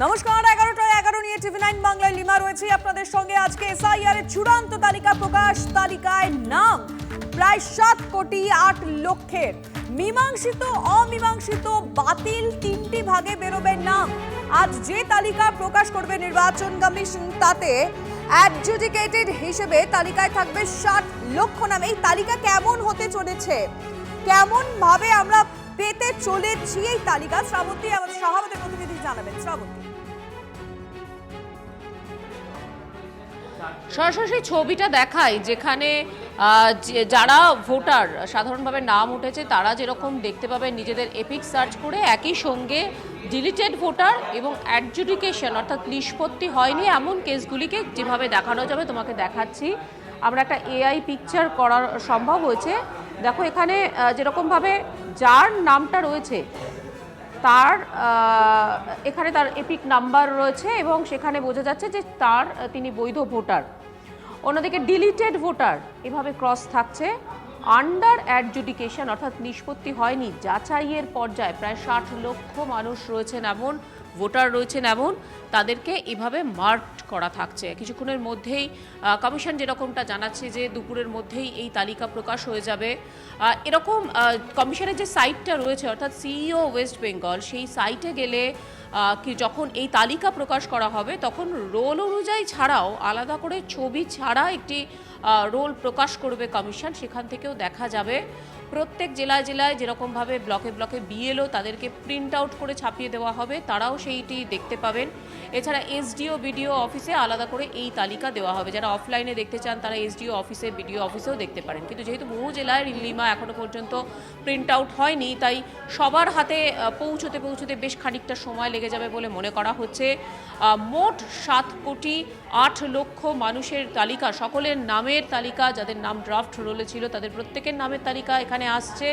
নমস্কার, 11টায় 11 নিয়ে টিভি9 বাংলায় লিমা রয়েছে আপনাদের সঙ্গে। আজকে এসআইআর এর চূড়ান্ত তালিকা প্রকাশ। তালিকায় নাম প্রায় 7 কোটি 8 লক্ষের। মীমাংসিত, অমীমাংসিত, বাতিল তিনটি ভাগে বেরোবে নাম। আজ যে তালিকা প্রকাশ করবে নির্বাচন কমিশন, তাতে অ্যাডজুডিকেটেড হিসেবে তালিকায় থাকবে 60 লক্ষ নাম। এই তালিকা কেমন হতে চলেছে, কেমন ভাবে আমরা পেতে চলেছি এই তালিকা, শ্রাবন্তী আমাদের সভাপতির প্রতিনিধি জানাবেন। শ্রাবন্তী, সরাসরি ছবিটা দেখায় যেখানে যারা ভোটার সাধারণভাবে নাম উঠেছে তারা যেরকম দেখতে পাবে নিজেদের এপিক সার্চ করে, একই সঙ্গে ডিলিটেড ভোটার এবং অ্যাডজুডিকেশন অর্থাৎ নিষ্পত্তি হয়নি এমন কেসগুলিকে যেভাবে দেখানো যাবে তোমাকে দেখাচ্ছি। আমরা একটা এআই পিকচার করার সম্ভব হয়েছে। দেখো এখানে যেরকমভাবে যার নামটা রয়েছে তার এখানে তার এপিক নাম্বার রয়েছে এবং সেখানে বোঝা যাচ্ছে যে তিনি বৈধ ভোটার। অন্যদিকে ডিলিটেড ভোটার এভাবে ক্রস থাকছে। আন্ডার অ্যাডজুডিকেশন অর্থাৎ নিষ্পত্তি হয়নি, যাচাইয়ের পর্যায়ে প্রায় 60 লক্ষ মানুষ রয়েছেন এমন, ভোটার রয়েছেন এমন, তাদেরকে এভাবে মার্কড করা থাকছে। কিছুক্ষণের মধ্যেই কমিশন যেরকমটা জানাচ্ছে যে দুপুরের মধ্যেই এই তালিকা প্রকাশ হয়ে যাবে। এরকম কমিশনের যে সাইটটা রয়েছে অর্থাৎ সিইও ওয়েস্ট বেঙ্গল, সেই সাইটে গেলে কি যখন এই তালিকা প্রকাশ করা হবে তখন রোল অনুযায়ী ছাড়াও আলাদা করে ছবি ছাড়া একটি রোল প্রকাশ করবে কমিশন। সেখান থেকেও দেখা যাবে প্রত্যেক জেলায় জেলায় যেরকমভাবে ব্লকে ব্লকে বিএলও তাদেরকে প্রিন্ট আউট করে ছাপিয়ে দেওয়া হবে, তারাও সেইটি দেখতে পাবেন। এছাড়া এসডিও বিডিও অফিসে আলাদা করে এই তালিকা দেওয়া হবে। যারা অফলাইনে দেখতে চান তারা এসডিও অফিসে বিডিও অফিসেও দেখতে পারেন। কিন্তু যেহেতু বহু জেলায় লিমা এখনও পর্যন্ত প্রিন্ট আউট হয়নি, তাই সবার হাতে পৌঁছতে পৌঁছতে বেশ খানিকটা সময় লেগে যাবে বলে মনে করা হচ্ছে। মোট 7 কোটি 8 লক্ষ মানুষের তালিকা, সকলের নামের তালিকা, যাদের নাম ড্রাফট রোলে ছিল তাদের প্রত্যেকের নামের তালিকা এখানে আসছে।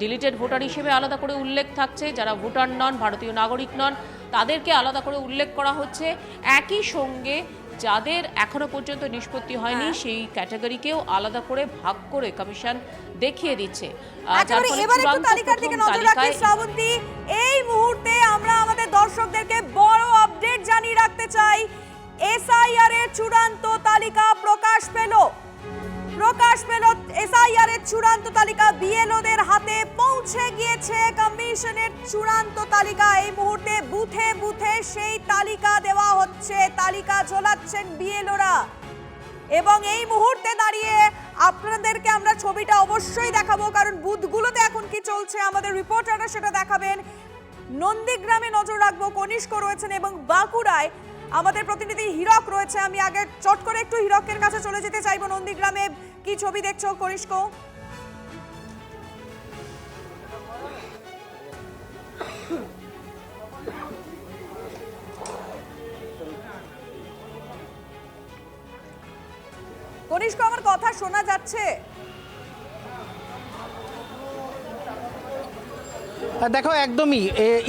ডিলিটেড ভোটার হিসেবে আলাদা করে উল্লেখ থাকছে, যারা ভোটার নন, ভারতীয় নাগরিক নন, তাদেরকে আলাদা করে উল্লেখ করা হচ্ছে। একই সঙ্গে যাদের এখনো পর্যন্ত নিষ্পত্তি হয়নি সেই ক্যাটাগরিকেও আলাদা করে ভাগ করে কমিশন দেখিয়ে দিচ্ছে। শ্রাবন্তী, এই মুহূর্তে আমরা আমাদের দর্শকদেরকে বড় আপডেট জানিয়ে রাখতে চাই। এসআইআর এর চূড়ান্ত তালিকা প্রকাশ পেল। এসআইআর এর চূড়ান্ত তালিকা বিএলওদের হাতে পৌঁছে গিয়েছে। কমিশনের চূড়ান্ত তালিকা এই মুহূর্তে বুথে বুথে সেই তালিকা দেওয়া হচ্ছে। তালিকা ঝোলাচ্ছেন বিএলওরা এবং এই মুহূর্তে দাঁড়িয়ে আপনাদেরকে আমরা ছবিটা অবশ্যই দেখাবো, কারণ বুথগুলোতে এখন কি চলছে আমাদের রিপোর্টাররা সেটা দেখাবেন। নন্দীগ্রামে নজর রাখবো, কনিষ্ক রয়েছেন এবং বাঁকুড়ায় আমাদের প্রতিনিধি হীরক রয়েছে। আমি আগে চট করে একটু হীরকের কাছে চলে যেতে চাইবো। নন্দীগ্রামে কি ছবি দেখছো কনিষ্ক? কনিষ্ক, আমার কথা শোনা যাচ্ছে? দেখো, একদমই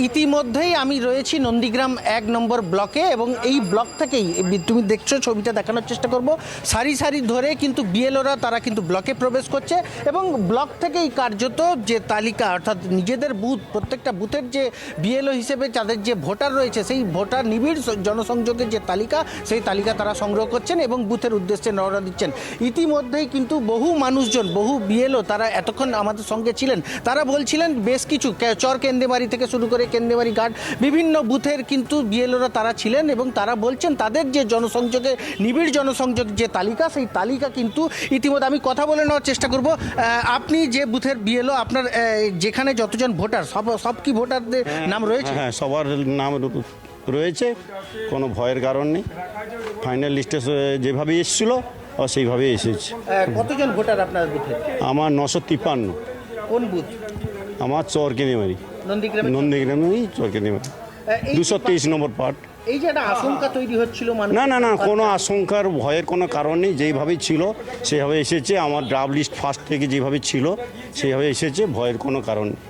ইতিমধ্যেই আমি রয়েছি নন্দীগ্রাম 1 নম্বর ব্লকে এবং এই ব্লক থেকেই তুমি দেখছো, ছবিটা দেখানোর চেষ্টা করব, সারি সারি ধরে কিন্তু বিএলওরা তারা কিন্তু ব্লকে প্রবেশ করছে এবং ব্লক থেকেই কার্যত যে তালিকা অর্থাৎ নিজেদের বুথ, প্রত্যেকটা বুথের যে বিএলও হিসেবে তাদের যে ভোটার রয়েছে সেই ভোটার নিবিড় জনসংযোগের যে তালিকা, সেই তালিকা তারা সংগ্রহ করছেন এবং বুথের উদ্দেশ্যে রওনা দিচ্ছেন। ইতিমধ্যেই কিন্তু বহু মানুষজন, বহু বিএলও তারা এতক্ষণ আমাদের সঙ্গে ছিলেন, তারা বলছিলেন বেশ কিছু চর কেন্দ্রেবাড়ি থেকে শুরু করে কেন্দ্রেবাড়ি ঘাট বিভিন্ন বুথের কিন্তু বিএলওরা তারা ছিলেন এবং তারা বলছেন তাদের যে জনসংযোগে নিবিড় জনসংযোগ যে তালিকা, সেই তালিকা কিন্তু ইতিমধ্যে আমি কথা বলে নেওয়ার চেষ্টা করব। আপনি যে বুথের বিএলও, আপনার যেখানে যতজন ভোটার সব কি ভোটারদের নাম রয়েছে? হ্যাঁ, সবার নাম রয়েছে, কোনো ভয়ের কারণ নেই। ফাইনাল লিস্টে যেভাবে এসেছিল সেইভাবেই এসেছে। কতজন ভোটার আপনার বুথে? আমার 953। কোন বুথ? আমার চর কেন্দ্রেবাড়ি, নন্দীগ্রামেই চর কেন্দ্রেবাড়ি, 223 নম্বর পার্ট। এই যে একটা আশঙ্কা তৈরি হচ্ছিল, না, কোনো আশঙ্কার ভয়ের কোনো কারণ নেই। যেইভাবেই ছিল সেভাবে এসেছে। আমার ড্রাফট লিস্ট ফার্স্ট থেকে যেভাবে ছিল সেইভাবে এসেছে, ভয়ের কোনো কারণ নেই।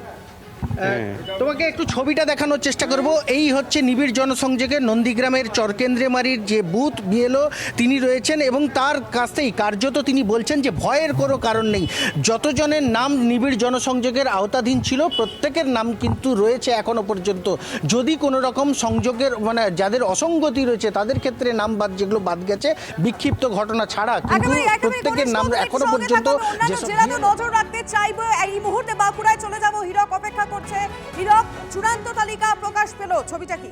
তোমাকে একটু ছবিটা দেখানোর চেষ্টা করব। এই হচ্ছে নিবিড় জনসংযোগের নন্দীগ্রামের চরকেন্দ্রেমারির যে বুথ বিএলও তিনি রয়েছেন এবং তার কাছেই কার্যত তিনি বলছেন যে ভয়ের কোনো কারণ নেই। যতজনের নাম নিবিড় জনসংযোগের আওতাধীন ছিল প্রত্যেকের নাম কিন্তু রয়েছে এখনো পর্যন্ত। যদি কোনো রকম সংযোগের মানে যাদের অসঙ্গতি রয়েছে তাদের ক্ষেত্রে নাম বাদ, যেগুলো বাদ গেছে বিক্ষিপ্ত ঘটনা ছাড়া, কিন্তু প্রত্যেকের নাম এখনো পর্যন্ত জেলাতে নজর রাখতে চাইবো। এই মুহূর্তে বাঁকুড়ায় চলে যাব, হীরক অপেক্ষা করছে। হীরক, চূড়ান্ত তালিকা প্রকাশ পেল, ছবিটা কি?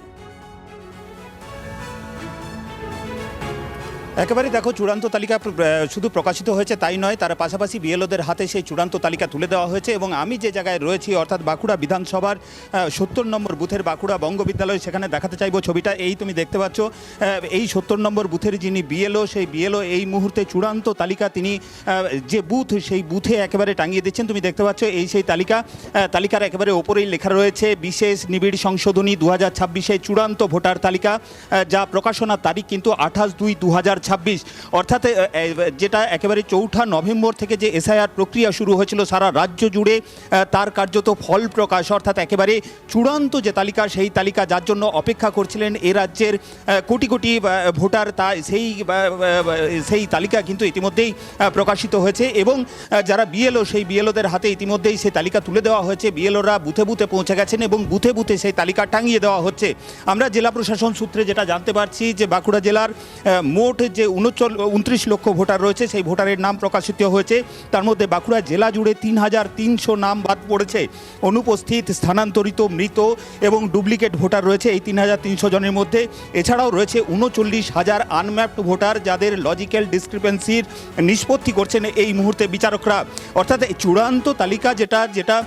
একেবারে দেখো, চূড়ান্ত তালিকা শুধু প্রকাশিত হয়েছে তাই নয়, তার পাশাপাশি বিএলওদের হাতে সেই চূড়ান্ত তালিকা তুলে দেওয়া হয়েছে। এবং আমি যে জায়গায় রয়েছি অর্থাৎ বাঁকুড়া বিধানসভার 70 নম্বর বুথের বাঁকুড়া বঙ্গ বিদ্যালয়, সেখানে দেখাতে চাইবো ছবিটা। এই তুমি দেখতে পাচ্ছ, এই 70 নম্বর বুথের যিনি বিএলও, সেই বিএলও এই মুহূর্তে চূড়ান্ত তালিকা তিনি যে বুথ সেই বুথে একেবারে টাঙিয়ে দিচ্ছেন। তুমি দেখতে পাচ্ছ এই সেই তালিকার একেবারে ওপরেই লেখা রয়েছে বিশেষ নিবিড় সংশোধনী 2026 চূড়ান্ত ভোটার তালিকা, যা প্রকাশনার তারিখ কিন্তু 28/2/2026, অর্থাৎ যেটা একেবারে 4 নভেম্বর থেকে যে এসআইআর প্রক্রিয়া শুরু হয়েছিল সারা রাজ্য জুড়ে, তার কার্যত ফল প্রকাশ, অর্থাৎ একেবারে চূড়ান্ত যে তালিকা, সেই তালিকা যার জন্য অপেক্ষা করছিলেন এ রাজ্যের কোটি কোটি ভোটার, তা সেই তালিকা কিন্তু ইতিমধ্যেই প্রকাশিত হয়েছে। এবং যারা বিএলও, সেই বিএলওদের হাতে ইতিমধ্যেই সেই তালিকা তুলে দেওয়া হয়েছে। বিএলওরা বুথে বুথে পৌঁছে গেছেন এবং বুথে বুথে সেই তালিকা টাঙিয়ে দেওয়া হচ্ছে। আমরা জেলা প্রশাসন সূত্রে যেটা জানতে পারছি যে বাঁকুড়া জেলার মোট যে 29 লক্ষ ভোটার রয়েছে, সেই ভোটারের নাম প্রকাশিত হয়েছে। তার মধ্যে বাঁকুড়া জেলা জুড়ে 3300 নাম বাদ পড়েছে। অনুপস্থিত, স্থানান্তরিত, মৃত এবং ডুপ্লিকেট ভোটার রয়েছে এই 3300 জনের মধ্যে। এছাড়াও রয়েছে 39,000 আনম্যাপড ভোটার, যাদের লজিক্যাল ডিসক্রিপেন্সির নিষ্পত্তি করছেন এই মুহূর্তে বিচারকরা। অর্থাৎ চূড়ান্ত তালিকা যেটা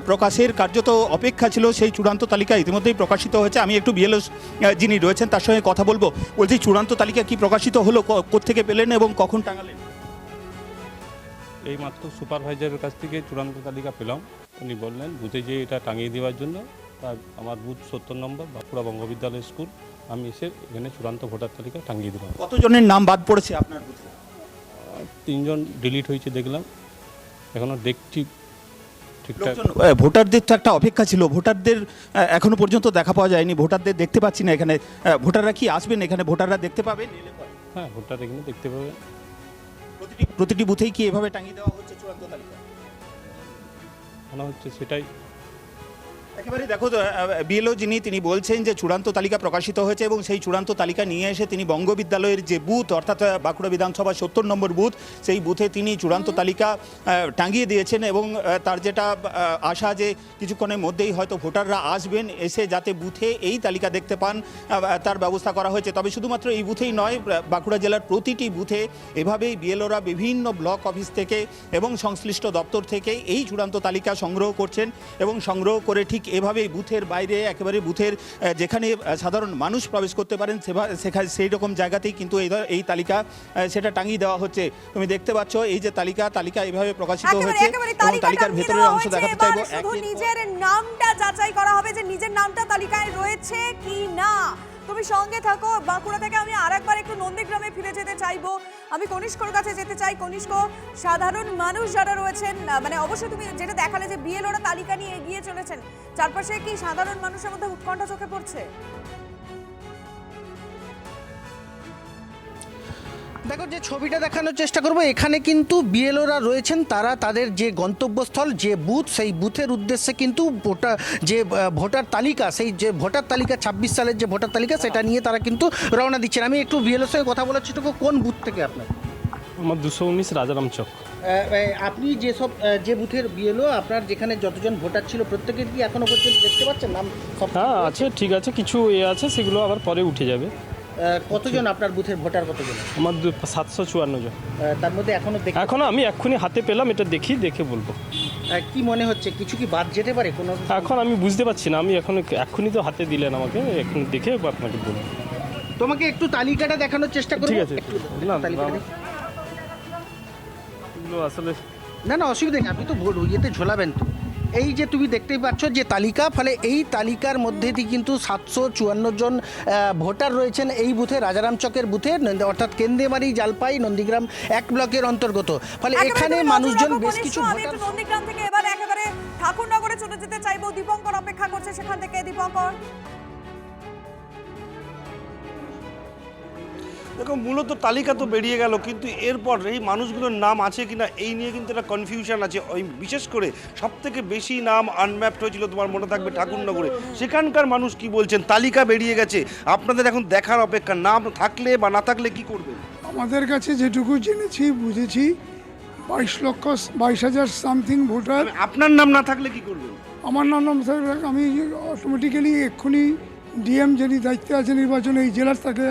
প্রকাশের কার্যত অপেক্ষা ছিল, সেই চূড়ান্ত তালিকা ইতিমধ্যেই প্রকাশিত হয়েছে। আমি একটু বিএলও যিনি রয়েছেন তার সঙ্গে কথা বলবো। বলছি, চূড়ান্ত তালিকা কি প্রকাশিত হলো, কোত্থেকে পেলেন এবং কখন টাঙালেন? এই মাত্র সুপারভাইজারের কাছ থেকে চূড়ান্ত তালিকা পেলাম। উনি বললেন বুথে যে এটা টাঙিয়ে দেওয়ার জন্য। তার আমার বুথ 70 নম্বর বাঁকুড়া বঙ্গবিদ্যালয় স্কুল, আমি এসে এখানে চূড়ান্ত ভোটার তালিকা টাঙিয়ে দিলাম। কতজনের নাম বাদ পড়েছে আপনার বুথে? 3 জন ডিলিট হয়েছে দেখলাম, এখনও দেখছি ঠিকঠাক। ভোটারদের তো একটা অপেক্ষা ছিল, ভোটারদের এখনো পর্যন্ত দেখা পাওয়া যায়নি, ভোটারদের দেখতে পাচ্ছি না এখানে। ভোটাররা কি আসবেন এখানে? ভোটাররা দেখতে পাবেন? হ্যাঁ, ভোটার এখানে দেখতে পাবে। প্রতিটি বুথেই কি এভাবে টাঙিয়ে দেওয়া হচ্ছে চূড়ান্ত তালিকা? মনে হচ্ছে সেটাই। একেবারে দেখো, বিএলও যিনি তিনি বলছেন যে চূড়ান্ত তালিকা প্রকাশিত হয়েছে এবং সেই চূড়ান্ত তালিকা নিয়ে এসে তিনি বঙ্গবিদ্যালয়ের যে বুথ অর্থাৎ বাঁকুড়া বিধানসভা 70 নম্বর বুথ, সেই বুথে তিনি চূড়ান্ত তালিকা টাঙিয়ে দিয়েছেন। এবং তার যেটা আশা যে কিছুক্ষণের মধ্যেই হয়তো ভোটাররা আসবেন, এসে যাতে বুথে এই তালিকা দেখতে পান তার ব্যবস্থা করা হয়েছে। তবে শুধুমাত্র এই বুথেই নয়, বাঁকুড়া জেলার প্রতিটি বুথে এভাবেই বিএলওরা বিভিন্ন ব্লক অফিস থেকে এবং সংশ্লিষ্ট দপ্তর থেকে এই চূড়ান্ত তালিকা সংগ্রহ করছেন এবং সংগ্রহ করে ঠিক এভাবেই বুথের বাইরে, একেবারে বুথের যেখানে সাধারণ মানুষ প্রবেশ করতে পারেন সেখানে সেই রকম জায়গাতেই কিন্তু এই তালিকা সেটা টাঙিয়ে দেওয়া হচ্ছে। তুমি দেখতে পাচ্ছ এই যে তালিকা এইভাবে প্রকাশিত হয়েছে এবং তালিকার ভেতরের অংশ দেখাতে চাইবো। শুধু নিজের নামটা যাচাই করা হবে যে নিজের নামটা তালিকায় রয়েছে কি না। তুমি সঙ্গে থাকো। বাঁকুড়া থেকে আমি আরেকবার একটু নন্দীগ্রামে ফিরে যেতে চাইবো। আমি কনিষ্কর কাছে যেতে চাই। কনিষ্ক, সাধারণ মানুষ যারা রয়েছেন, মানে অবশ্যই তুমি যেটা দেখালে যে বিএলওরা তালিকা নিয়ে এগিয়ে চলেছেন, চারপাশে কি সাধারণ মানুষের মধ্যে উৎকণ্ঠা চোখে পড়ছে? দেখো, যে ছবিটা দেখানোর চেষ্টা করব, এখানে কিন্তু বিএলওরা রয়েছেন, তারা তাদের যে গন্তব্যস্থল যে বুথ, সেই বুথের উদ্দেশ্যে কিন্তু ভোটার তালিকা, সেই যে ভোটার তালিকা 26 সালের যে ভোটার তালিকা, সেটা নিয়ে তারা কিন্তু রওনা দিচ্ছেন। আমি একটু বিএলওর সঙ্গে কথা বলার চেষ্টা করব। কোন বুথ থেকে আপনার? আমার 219 রাজারাম চক। আপনি যে বুথের বিএলও, আপনার যেখানে যতজন ভোটার ছিল প্রত্যেকের কি এখনো পর্যন্ত দেখতে পাচ্ছেন নাম? হ্যাঁ আছে, ঠিক আছে, কিছু আছে, সেগুলো আবার পরে উঠে যাবে। কতজন আপনার বুথের ভোটার কতজন? আমার 754 জন। তার মধ্যে এখনো আমি এক্ষুনি হাতে পেলাম, এটা দেখে বলবো। কি মনে হচ্ছে, কিছু কি বাদ যেতে পারে কোনো? এখন আমি বুঝতে পারছি না, আমি এক্ষুনি তো হাতে দিলেন আমাকে, এখন দেখে আপনাকে বলবো। তোমাকে একটু তালিকাটা দেখানোর চেষ্টা করব। ঠিক আছে, আসলে না অসুবিধা নেই, আপনি তো ইয়েতে ঝোলাবেন তো। এই যে তুমি দেখতেই পাচ্ছ যে তালিকা, ফলে এই তালিকার মধ্যে দিয়ে কিন্তু 754 জন ভোটার রয়েছেন এই বুথে, রাজারাম চকের বুথে, অর্থাৎ কেন্দ্রেমারি জালপাই নন্দীগ্রাম 1 ব্লকের অন্তর্গত। ফলে একেবারে এখানে তুমি মানুষজন নজর রাখো, বেশ কিছু কনিষ্ঠ। আমি ভোটার একটু নন্দীগ্রাম থেকে এবার একেবারে ঠাকুরনগরে চলে যেতে চাইবো। দীপঙ্কর অপেক্ষা করছে সেখান থেকে। দীপঙ্কর, দেখো, মূলত তালিকা তো বেরিয়ে গেল, কিন্তু এরপর এই মানুষগুলোর নাম আছে কিনা এই নিয়ে কিন্তু একটা কনফিউশন আছে। ওই বিশেষ করে সব থেকে বেশি নাম আনম্যাপড হয়েছিল, তোমার মনে থাকবে, ঠাকুরনগরে। সেখানকার মানুষ কি বলছেন? তালিকা বেরিয়ে গেছে, আপনাদের এখন দেখার অপেক্ষা। নাম থাকলে বা না থাকলে কি করবেন? আমাদের কাছে যেটুকু জেনেছি বুঝেছি 22,00,000 সামথিং ভোটার। আপনার নাম না থাকলে কি করবেন? আমার নাম আমি অটোমেটিক্যালি এক্ষুনি ডিএম যিনি দায়িত্বে আছে নির্বাচনে এই জেলার, তাকে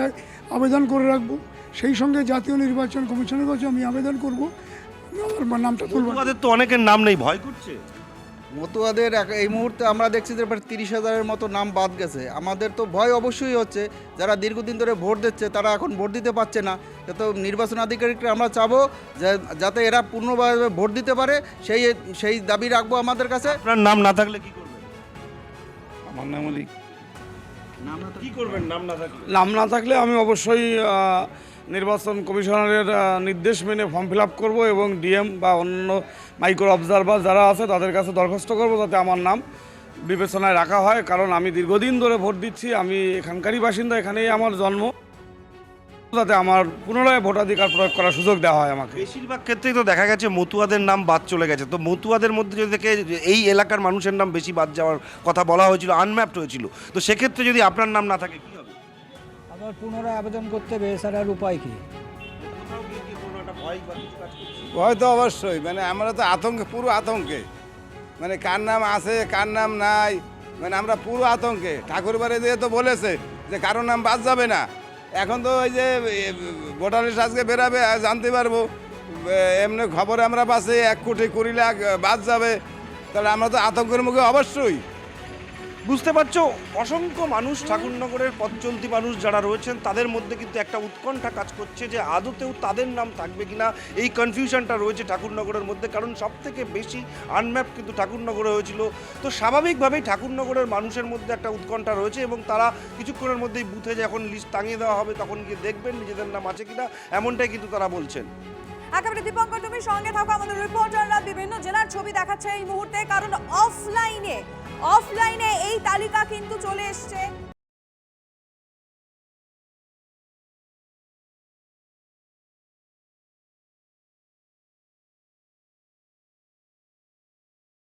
আবেদন করে রাখবো। সেই সঙ্গে জাতীয় নির্বাচন কমিশনের কাছে আমি আবেদন করব, আমার নামটা তুলব। তোমাদের তো অনেকের নাম নেই, ভয় করছে। মতুয়াদের এই মুহূর্তে আমরা দেখছি যে প্রায় 30,000-এর মতো নাম বাদ গেছে। আমাদের তো ভয় অবশ্যই হচ্ছে, যারা দীর্ঘদিন ধরে ভোট দিচ্ছে তারা এখন ভোট দিতে পারছে না। তো নির্বাচন আধিকারিকরা আমরা চাবো যাতে এরা পূর্ণভাবে ভোট দিতে পারে, সেই দাবি রাখবো আমাদের কাছে। আপনার নাম না থাকলে কি করবেন? আমার নাম আলী। কি করবেন নাম না থাকলে? নাম না থাকলে আমি অবশ্যই নির্বাচন কমিশনারের নির্দেশ মেনে ফর্ম ফিল আপ করবো এবং ডিএম বা অন্য মাইক্রো অবজারভার যারা আছে তাদের কাছে দরখাস্ত করবো যাতে আমার নাম বিবেচনায় রাখা হয়। কারণ আমি দীর্ঘদিন ধরে ভোট দিচ্ছি, আমি এখানকারই বাসিন্দা, এখানেই আমার জন্ম, যাতে আমার পুনরায় ভোটাধিকার প্রয়োগ করার সুযোগ দেওয়া হয় আমাকে। বেশিরভাগ ক্ষেত্রেই তো দেখা গেছে মতুয়াদের নাম বাদ চলে গেছে। তো মতুয়াদের মধ্যে যদি থেকে এই এলাকার মানুষের নাম বেশি বাদ যাওয়ার কথা বলা হয়েছিল, আনম্যাপড হয়েছিল, তো সেক্ষেত্রে যদি আপনার নাম না থাকে কি হবে? আবার পুনরায় আবেদন করতে হবে, এছাড়ার উপায় কি? ভয় তো অবশ্যই, মানে আমরা তো আতঙ্কে, পুরো আতঙ্কে, মানে কার নাম আছে কার নাম নাই, মানে আমরা পুরো আতঙ্কে। ঠাকুরবাড়ি দিয়ে তো বলেছে যে কারোর নাম বাদ যাবে না। এখন তো ওই যে ভোটার লিস্ট আজকে বেরাবে, জানতে পারবো। এমনি খবরে আমরা পাচ্ছি 1,20,00,000 বাদ যাবে, তাহলে আমরা তো আতঙ্কের মুখে অবশ্যই। বুঝতে পারছো, অসংখ্য মানুষ, ঠাকুরনগরের পথ চলতি মানুষ যারা রয়েছেন, তাদের মধ্যে কিন্তু একটা উৎকণ্ঠা কাজ করছে যে আদতেও তাদের নাম থাকবে কিনা। এই কনফিউশনটা রয়েছে ঠাকুরনগরের মধ্যে, কারণ সব থেকে বেশি আনম্যাপ কিন্তু ঠাকুরনগরে হয়েছিল। তো স্বাভাবিকভাবেই ঠাকুরনগরের মানুষের মধ্যে একটা উৎকণ্ঠা রয়েছে, এবং তারা কিছুক্ষণের মধ্যেই বুথে যখন লিস্ট টাঙিয়ে দেওয়া হবে তখন গিয়ে দেখবেন নিজেদের নাম আছে কিনা, এমনটাই কিন্তু তারা বলছেন। একেবারে দীপঙ্কর, তুমি সঙ্গে থাকো। আমাদের রিপোর্টাররা বিভিন্ন জেলার ছবি দেখাচ্ছে এই মুহূর্তে, কারণ অফলাইনে এই তালিকা কিন্তু চলে এসছে।